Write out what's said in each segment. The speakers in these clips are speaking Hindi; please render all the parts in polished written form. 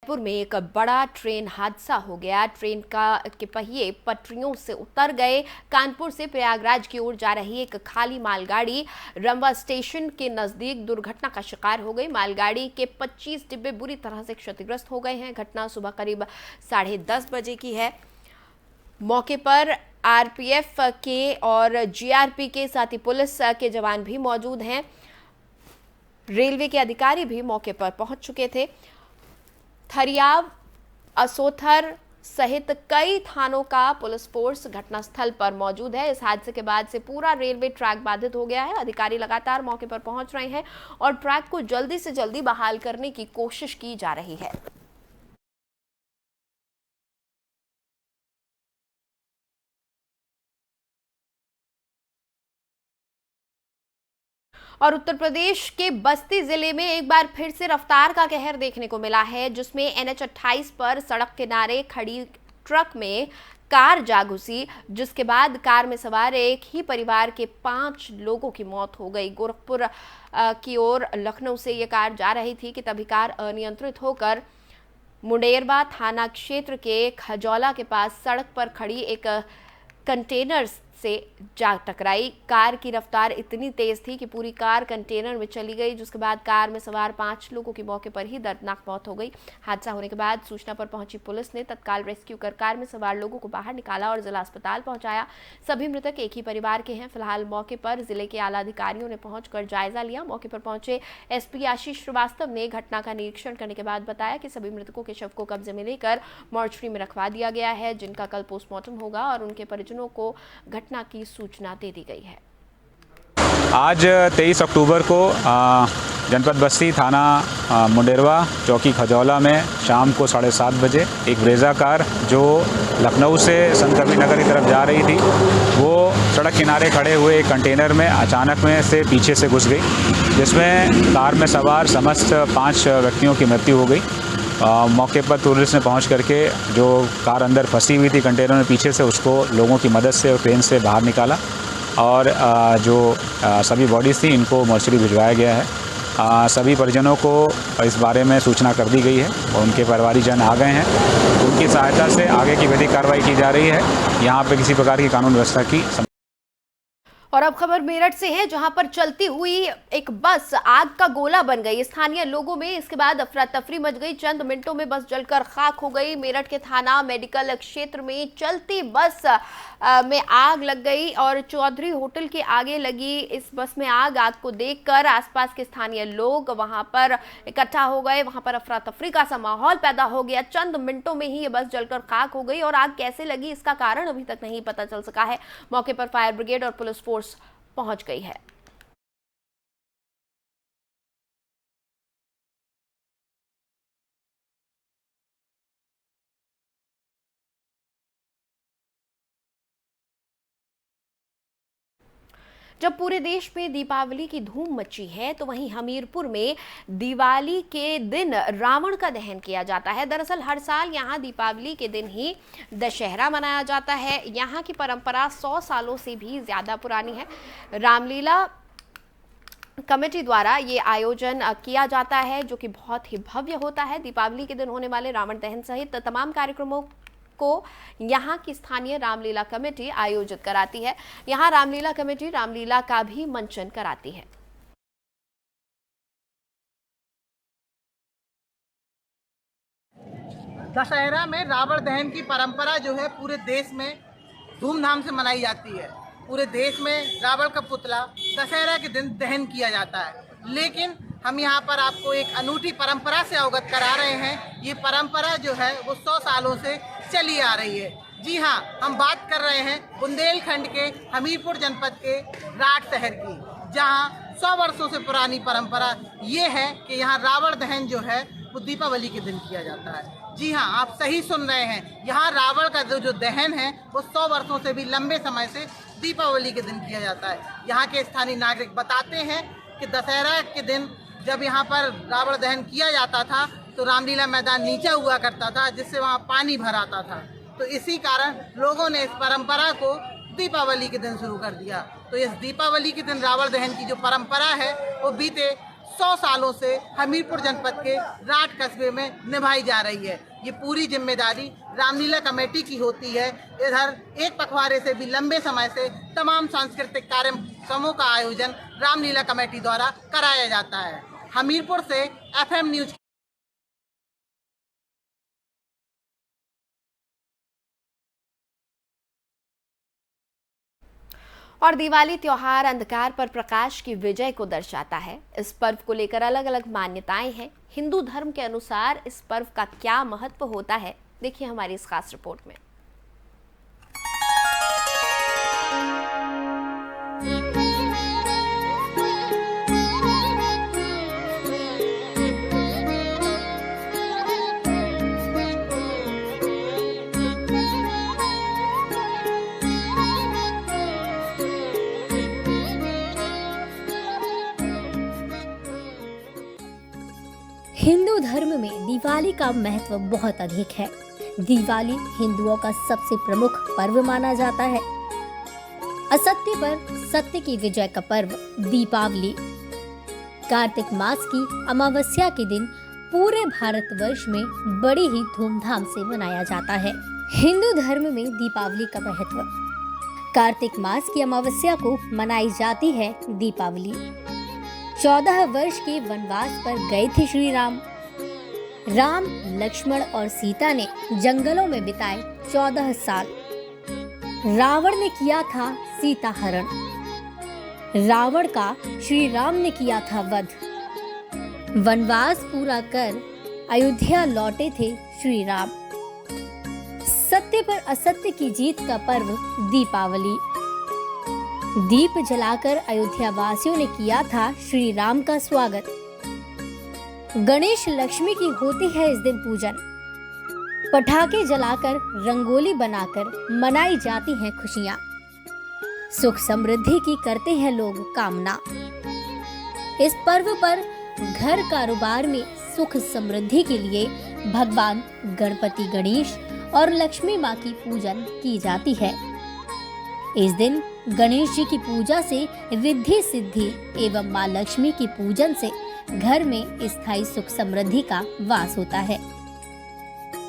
जयपुर में एक बड़ा ट्रेन हादसा हो गया। ट्रेन के पहिए पटरियों से उतर गए। कानपुर से प्रयागराज की ओर जा रही एक खाली मालगाड़ी रंवा स्टेशन के नजदीक दुर्घटना का शिकार हो गई। मालगाड़ी के 25 डिब्बे बुरी तरह से क्षतिग्रस्त हो गए हैं। घटना सुबह करीब 10:30 बजे की है। मौके पर आरपीएफ के और जीआरपी के साथ ही पुलिस के जवान भी मौजूद हैं। रेलवे के अधिकारी भी मौके पर पहुंच चुके थे। थरियाव, असोथर सहित कई थानों का पुलिस फोर्स घटनास्थल पर मौजूद है। इस हादसे के बाद से पूरा रेलवे ट्रैक बाधित हो गया है। अधिकारी लगातार मौके पर पहुंच रहे हैं और ट्रैक को जल्दी से जल्दी बहाल करने की कोशिश की जा रही है। और उत्तर प्रदेश के बस्ती जिले में एक बार फिर से रफ्तार का कहर देखने को मिला है, जिसमें NH 28 पर सड़क किनारे खड़ी ट्रक में कार जा घुसी, जिसके बाद कार में सवार एक ही परिवार के 5 लोगों की मौत हो गई। गोरखपुर की ओर लखनऊ से ये कार जा रही थी कि तभी कार अनियंत्रित होकर मुंडेरवा थाना क्षेत्र के खजौला के पास सड़क पर खड़ी एक कंटेनर से जा टकराई। कार की रफ्तार इतनी तेज थी कि पूरी कार कंटेनर में चली गई, जिसके बाद कार में सवार 5 लोगों की मौके पर ही दर्दनाक मौत हो गई। हादसा होने के बाद सूचना पर पहुंची पुलिस ने तत्काल रेस्क्यू कर कार में सवार लोगों को बाहर निकाला और जिला अस्पताल पहुंचाया। सभी मृतक एक ही परिवार के हैं। फिलहाल मौके पर जिले के आला अधिकारियों ने पहुंचकर जायजा लिया। मौके पर पहुंचे SP आशीष श्रीवास्तव ने घटना का निरीक्षण करने के बाद बताया कि सभी मृतकों के शव को कब्जे में लेकर मॉर्चरी में रखवा दिया गया है, जिनका कल पोस्टमार्टम होगा और उनके परिजनों को घटना की सूचना दे दी गई है। आज 23 अक्टूबर को जनपद बस्ती थाना मुंडेरवा चौकी खजौला में शाम को 7:30 बजे एक ब्रेजा कार जो लखनऊ से संत कबीरनगर की तरफ जा रही थी, वो सड़क किनारे खड़े हुए एक कंटेनर में अचानक में से पीछे से घुस गई, जिसमें कार में सवार समस्त 5 व्यक्तियों की मृत्यु हो गई। मौके पर पुलिस ने पहुंच करके जो कार अंदर फंसी हुई थी कंटेनर में पीछे से, उसको लोगों की मदद से और क्रेन से बाहर निकाला और जो सभी बॉडीज़ थी इनको मॉर्चरी भिजवाया गया है। सभी परिजनों को इस बारे में सूचना कर दी गई है और उनके परिवारीजन आ गए हैं। उनकी सहायता से आगे की विधिक कार्रवाई की जा रही है। यहाँ पर किसी प्रकार की कानून व्यवस्था की। और अब खबर मेरठ से है, जहां पर चलती हुई एक बस आग का गोला बन गई। स्थानीय लोगों में इसके बाद अफरा तफरी मच गई। चंद मिनटों में बस जलकर खाक हो गई। मेरठ के थाना मेडिकल क्षेत्र में चलती बस में आग लग गई और चौधरी होटल के आगे लगी इस बस में आग को देखकर आसपास के स्थानीय लोग वहां पर इकट्ठा हो गए। वहां पर अफरा तफरी का सा माहौल पैदा हो गया। चंद मिनटों में ही ये बस जलकर खाक हो गई और आग कैसे लगी इसका कारण अभी तक नहीं पता चल सका है। मौके पर फायर ब्रिगेड और पुलिस फोर्स पहुंच गई है। जब पूरे देश में दीपावली की धूम मची है, तो वहीं हमीरपुर में दिवाली के दिन रावण का दहन किया जाता है। दरअसल हर साल यहां दीपावली के दिन ही दशहरा मनाया जाता है। यहां की परंपरा 100 सालों से भी ज्यादा पुरानी है। रामलीला कमेटी द्वारा ये आयोजन किया जाता है, जो कि बहुत ही भव्य होता है। दीपावली के दिन होने वाले रावण दहन सहित तमाम कार्यक्रमों को यहाँ की स्थानीय रामलीला कमेटी आयोजित कराती है। यहाँ रामलीला कमेटी रामलीला का भी मंचन कराती है। दशहरा में रावण दहन की परंपरा जो है पूरे देश में धूमधाम से मनाई जाती है। पूरे देश में रावण का पुतला दशहरा के दिन दहन किया जाता है। लेकिन हम यहाँ पर आपको एक अनूठी परंपरा से अवगत करा रहे हैं। ये परंपरा जो है वो 100 सालों से चली आ रही है। जी हाँ, हम बात कर रहे हैं बुंदेलखंड के हमीरपुर जनपद के राठ शहर की, जहाँ 100 वर्षों से पुरानी परंपरा ये है कि यहाँ रावण दहन जो है वो दीपावली के दिन किया जाता है। जी हाँ, आप सही सुन रहे हैं। यहाँ रावण का जो दहन है वो 100 वर्षों से भी लंबे समय से दीपावली के दिन किया जाता है। यहाँ के स्थानीय नागरिक बताते हैं कि दशहरा के दिन जब यहाँ पर रावण दहन किया जाता था तो रामलीला मैदान नीचे हुआ करता था, जिससे वहाँ पानी भर आता था। तो इसी कारण लोगों ने इस परंपरा को दीपावली के दिन शुरू कर दिया। तो इस दीपावली के दिन रावण दहन की जो परंपरा है वो बीते 100 सालों से हमीरपुर जनपद के राठ कस्बे में निभाई जा रही है। ये पूरी जिम्मेदारी रामलीला कमेटी की होती है। इधर एक पखवाड़े से भी लंबे समय से तमाम सांस्कृतिक कार्यक्रमों का आयोजन रामलीला कमेटी द्वारा कराया जाता है। हमीरपुर से FM न्यूज। और दिवाली त्योहार अंधकार पर प्रकाश की विजय को दर्शाता है। इस पर्व को लेकर अलग अलग मान्यताएं हैं। हिंदू धर्म के अनुसार इस पर्व का क्या महत्व होता है, देखिए हमारी इस खास रिपोर्ट में। हिंदू धर्म में दिवाली का महत्व बहुत अधिक है। दिवाली हिंदुओं का सबसे प्रमुख पर्व माना जाता है। असत्य पर सत्य की विजय का पर्व दीपावली कार्तिक मास की अमावस्या के दिन पूरे भारतवर्ष में बड़ी ही धूमधाम से मनाया जाता है। हिंदू धर्म में दीपावली का महत्व। कार्तिक मास की अमावस्या को मनाई जाती है दीपावली। 14 वर्ष के वनवास पर गए थे श्री राम। राम, लक्ष्मण और सीता ने जंगलों में बिताए 14 साल। रावण ने किया था सीता हरण। रावण का श्री राम ने किया था वध। वनवास पूरा कर अयोध्या लौटे थे श्री राम। सत्य पर असत्य की जीत का पर्व दीपावली। दीप जलाकर अयोध्या वासियों ने किया था श्री राम का स्वागत। गणेश लक्ष्मी की होती है इस दिन पूजन। पटाखे जलाकर रंगोली बनाकर मनाई जाती हैं खुशियां। सुख समृद्धि की करते हैं लोग कामना। इस पर्व पर घर कारोबार में सुख समृद्धि के लिए भगवान गणपति गणेश और लक्ष्मी माँ की पूजन की जाती है। इस दिन गणेश जी की पूजा से रिद्धि सिद्धि एवं माँ लक्ष्मी की पूजन से घर में स्थायी सुख समृद्धि का वास होता है।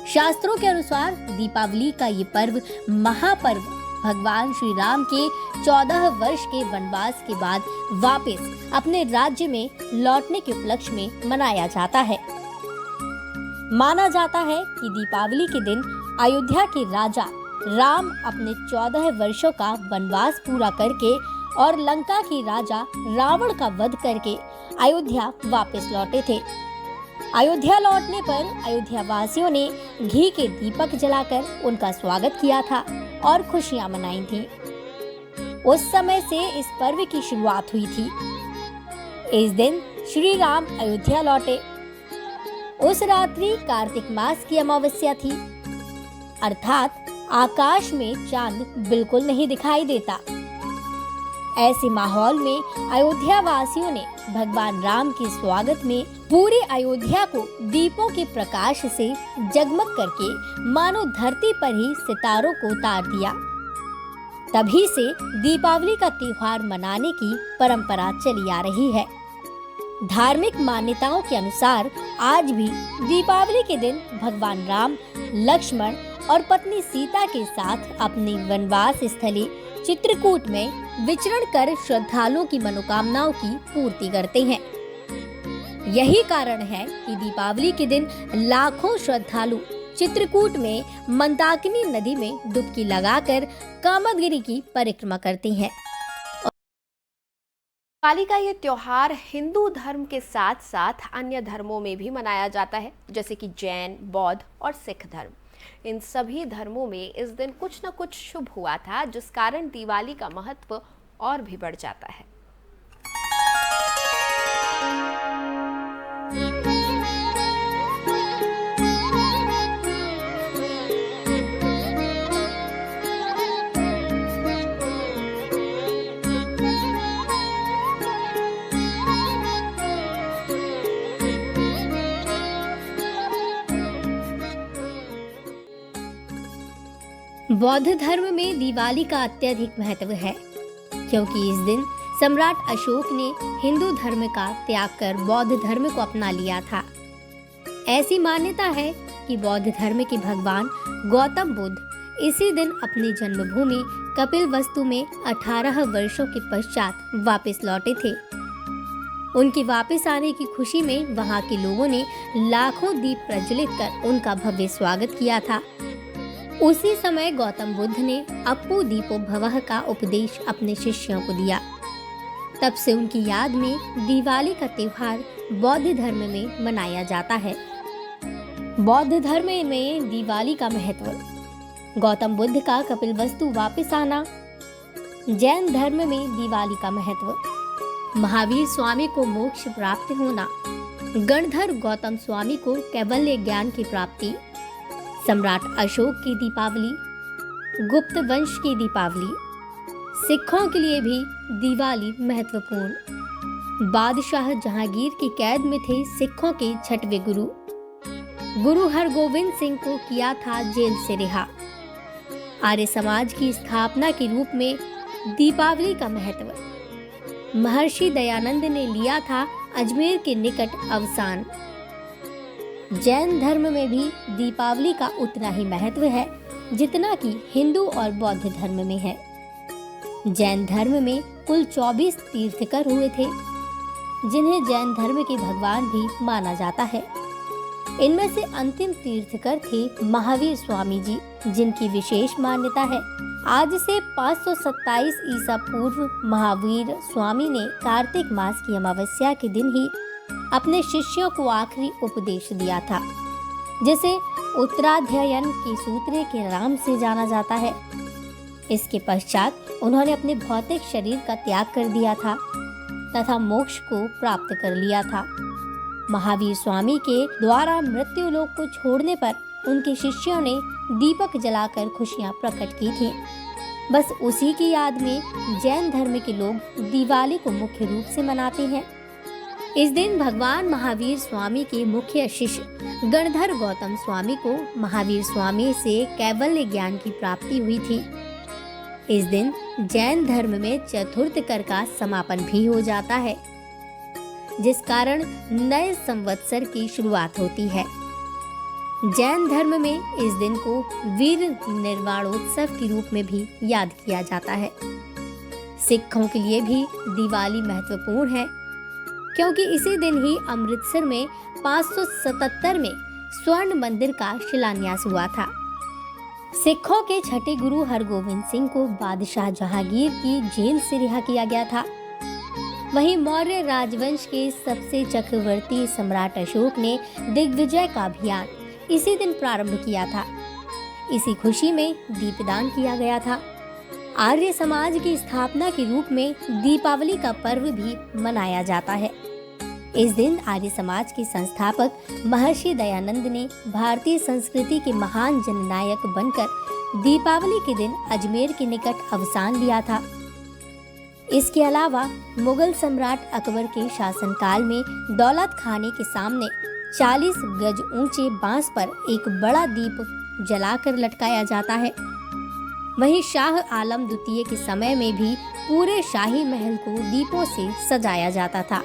शास्त्रों के अनुसार दीपावली का ये पर्व महापर्व भगवान श्री राम के 14 वर्ष के वनवास के बाद वापस अपने राज्य में लौटने के उपलक्ष्य में मनाया जाता है। माना जाता है कि दीपावली के दिन अयोध्या के राजा राम अपने 14 वर्षों का वनवास पूरा करके और लंका के राजा रावण का वध करके अयोध्या वापस लौटे थे। अयोध्या लौटने पर अयोध्या वासियों ने घी के दीपक जलाकर उनका स्वागत किया था और खुशियां मनाई थीं। उस समय से इस पर्व की शुरुआत हुई थी। इस दिन श्री राम अयोध्या लौटे। उस रात्रि कार्तिक मास की अमावस्या थी, अर्थात आकाश में चांद बिल्कुल नहीं दिखाई देता। ऐसे माहौल में अयोध्या वासियों ने भगवान राम के स्वागत में पूरे अयोध्या को दीपों के प्रकाश से जगमग करके मानो धरती पर ही सितारों को उतार दिया। तभी से दीपावली का त्योहार मनाने की परंपरा चली आ रही है। धार्मिक मान्यताओं के अनुसार आज भी दीपावली के दिन भगवान राम, लक्ष्मण और पत्नी सीता के साथ अपनी वनवास स्थली चित्रकूट में विचरण कर श्रद्धालुओं की मनोकामनाओं की पूर्ति करते हैं। यही कारण है कि दीपावली के दिन लाखों श्रद्धालु चित्रकूट में मंदाकिनी नदी में डुबकी लगाकर कामदगिरि की परिक्रमा करते हैं। दिवाली का ये त्योहार हिंदू धर्म के साथ साथ अन्य धर्मों में भी मनाया जाता है, जैसे कि जैन, बौद्ध और सिख धर्म। इन सभी धर्मों में इस दिन कुछ न कुछ शुभ हुआ था, जिस कारण दिवाली का महत्व और भी बढ़ जाता है। बौद्ध धर्म में दिवाली का अत्यधिक महत्व है, क्योंकि इस दिन सम्राट अशोक ने हिंदू धर्म का त्याग कर बौद्ध धर्म को अपना लिया था। ऐसी मान्यता है कि बौद्ध धर्म के भगवान गौतम बुद्ध इसी दिन अपनी जन्मभूमि कपिलवस्तु में 18 वर्षों के पश्चात वापस लौटे थे। उनके वापस आने की खुशी में वहां के लोगों ने लाखों दीप प्रज्वलित कर उनका भव्य स्वागत किया था। उसी समय गौतम बुद्ध ने अप्पू दीपो भवः का उपदेश अपने शिष्यों को दिया। तब से उनकी याद में दिवाली का त्योहार बौद्ध धर्म में मनाया जाता है। बौद्ध धर्म में दिवाली का महत्व, गौतम बुद्ध का कपिलवस्तु वापस आना। जैन धर्म में दिवाली का महत्व, महावीर स्वामी को मोक्ष प्राप्त होना, गणधर गौतम स्वामी को कैवल्य ज्ञान की प्राप्ति, सम्राट अशोक की दीपावली, गुप्त वंश की दीपावली। सिखों के लिए भी दिवाली महत्वपूर्ण। बादशाह जहांगीर की कैद में थे सिखों के छठवें गुरु हरगोविंद सिंह को किया था जेल से रिहा। आर्य समाज की स्थापना के रूप में दीपावली का महत्व, महर्षि दयानंद ने लिया था अजमेर के निकट अवसान। जैन धर्म में भी दीपावली का उतना ही महत्व है जितना कि हिंदू और बौद्ध धर्म में है। जैन धर्म में कुल 24 तीर्थकर हुए थे, जिन्हें जैन धर्म के भगवान भी माना जाता है। इनमें से अंतिम तीर्थकर थे महावीर स्वामी जी, जिनकी विशेष मान्यता है। आज से 527 ईसा पूर्व महावीर स्वामी ने कार्तिक मास की अमावस्या के दिन ही अपने शिष्यों को आखिरी उपदेश दिया था, जिसे उत्तराध्ययन के सूत्र के नाम से जाना जाता है। इसके पश्चात उन्होंने अपने भौतिक शरीर का त्याग कर दिया था तथा मोक्ष को प्राप्त कर लिया था। महावीर स्वामी के द्वारा मृत्यु लोक को छोड़ने पर उनके शिष्यों ने दीपक जलाकर खुशियां प्रकट की थीं। बस उसी की याद में जैन धर्म के लोग दिवाली को मुख्य रूप से मनाते हैं। इस दिन भगवान महावीर स्वामी के मुख्य शिष्य गणधर गौतम स्वामी को महावीर स्वामी से कैवल्य ज्ञान की प्राप्ति हुई थी। इस दिन जैन धर्म में चतुर्थ कर का समापन भी हो जाता है, जिस कारण नए संवत्सर की शुरुआत होती है। जैन धर्म में इस दिन को वीर निर्वाणोत्सव के रूप में भी याद किया जाता है। सिखों के लिए भी दिवाली महत्वपूर्ण है, क्योंकि इसी दिन ही अमृतसर में 577 में स्वर्ण मंदिर का शिलान्यास हुआ था। सिखों के छठे गुरु हरगोविंद सिंह को बादशाह जहांगीर की जेल से रिहा किया गया था। वहीं मौर्य राजवंश के सबसे चक्रवर्ती सम्राट अशोक ने दिग्विजय का अभियान इसी दिन प्रारंभ किया था। इसी खुशी में दीपदान किया गया था। आर्य समाज की स्थापना के रूप में दीपावली का पर्व भी मनाया जाता है। इस दिन आर्य समाज के संस्थापक महर्षि दयानंद ने भारतीय संस्कृति के महान जननायक बनकर दीपावली के दिन अजमेर के निकट अवसान लिया था। इसके अलावा मुगल सम्राट अकबर के शासनकाल में दौलत खाने के सामने 40 गज ऊंचे बांस पर एक बड़ा दीप जलाकर लटकाया जाता है। वहीं शाह आलम द्वितीय के समय में भी पूरे शाही महल को दीपों से सजाया जाता था।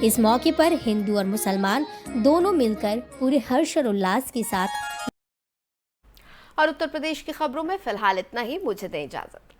इस मौके पर हिंदू और मुसलमान दोनों मिलकर पूरे हर्ष और उल्लास के साथ। और उत्तर प्रदेश की खबरों में फिलहाल इतना ही। मुझे दें इजाजत।